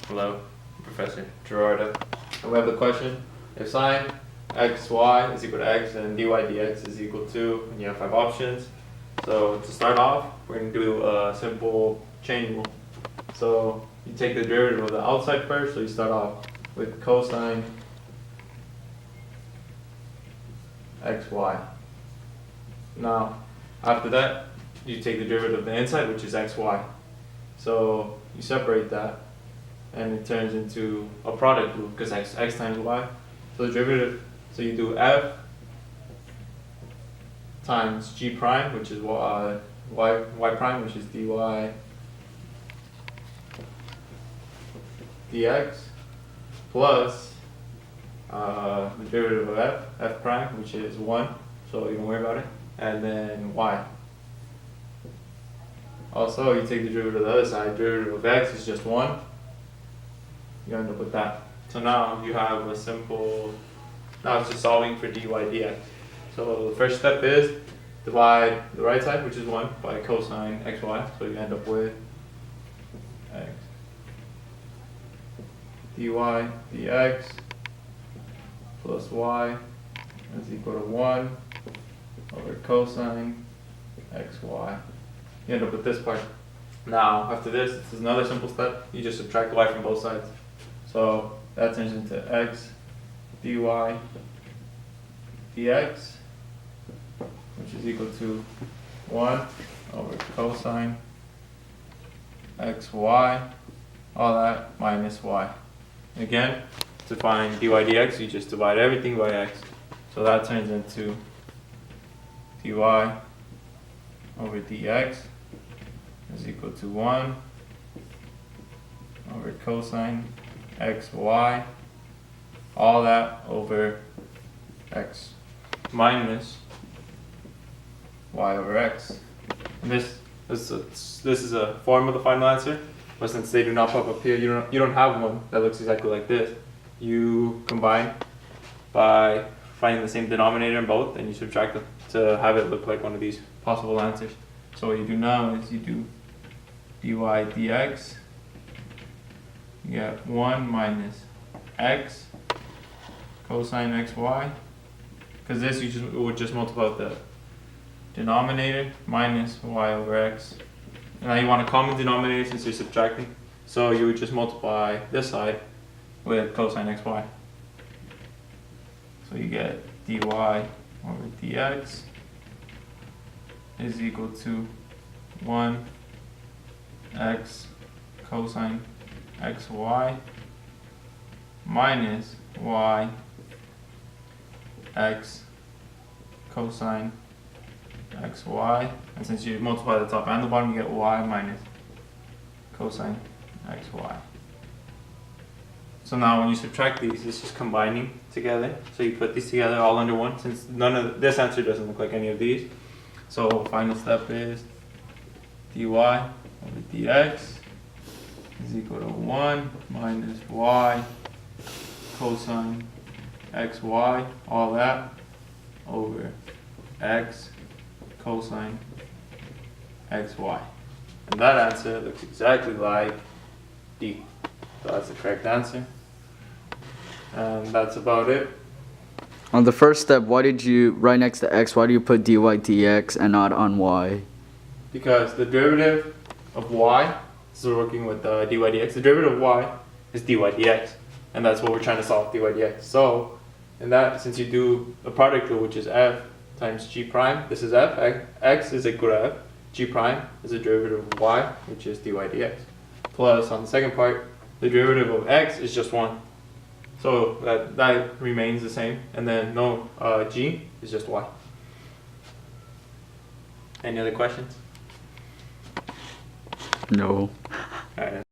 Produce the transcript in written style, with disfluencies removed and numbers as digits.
Hello, Professor Gerardo. And we have the question, if sine xy is equal to x and dy dx is equal to, and you have 5 options. So to start off, we're going to do a simple chain rule. So you take the derivative of the outside first, so you start off with cosine xy. Now, after that, you take the derivative of the inside, which is xy. So you separate that, and it turns into a product rule because x times y. So the derivative, so you do f times g prime, which is y prime, which is dy dx, plus the derivative of f prime, which is 1, so you don't worry about it, and then y. Also, you take the derivative of the other side, derivative of x is just 1. You end up with that. So now you have a simple, now it's just solving for dy dx. So the first step is divide the right side, which is 1, by cosine xy. So you end up with x dy dx plus y is equal to 1 over cosine xy. You end up with this part. Now, after this is another simple step. You just subtract y from both sides. So that turns into x dy dx, which is equal to 1 over cosine xy, all that minus y. Again, to find dy dx, you just divide everything by x. So that turns into dy over dx is equal to 1 over cosine xy, all that over x minus y over x. And this is a form of the final answer, but since they do not pop up here, you don't have one that looks exactly like this. You combine by finding the same denominator in both, and you subtract them to have it look like one of these possible answers. So what you do now is you do dy dx, you get 1 minus x cosine xy, because this you would just multiply the denominator minus y over x. And now you want a common denominator since you're subtracting, so you would just multiply this side with cosine xy. So you get dy over dx is equal to 1 x cosine xy minus y x cosine xy, and since you multiply the top and the bottom, you get y minus cosine xy. So now when you subtract these, it's just combining together. So you put these together all under 1, since none of this answer doesn't look like any of these. So final step is dy over dx is equal to 1 minus y cosine xy, all that over x cosine xy. And that answer looks exactly like D. So that's the correct answer. And that's about it. On the first step, why did you, right next to x, why do you put dy dx and not on y? Because the derivative of y, so we're working with dy dx, the derivative of y is dy dx. And that's what we're trying to solve, dy dx. So, in that, since you do a product rule, which is f times g prime, this is f, x is equal to f, g prime is the derivative of y, which is dy dx. Plus, on the second part, the derivative of x is just 1. So that remains the same. And then no, g is just y. Any other questions? No. All right.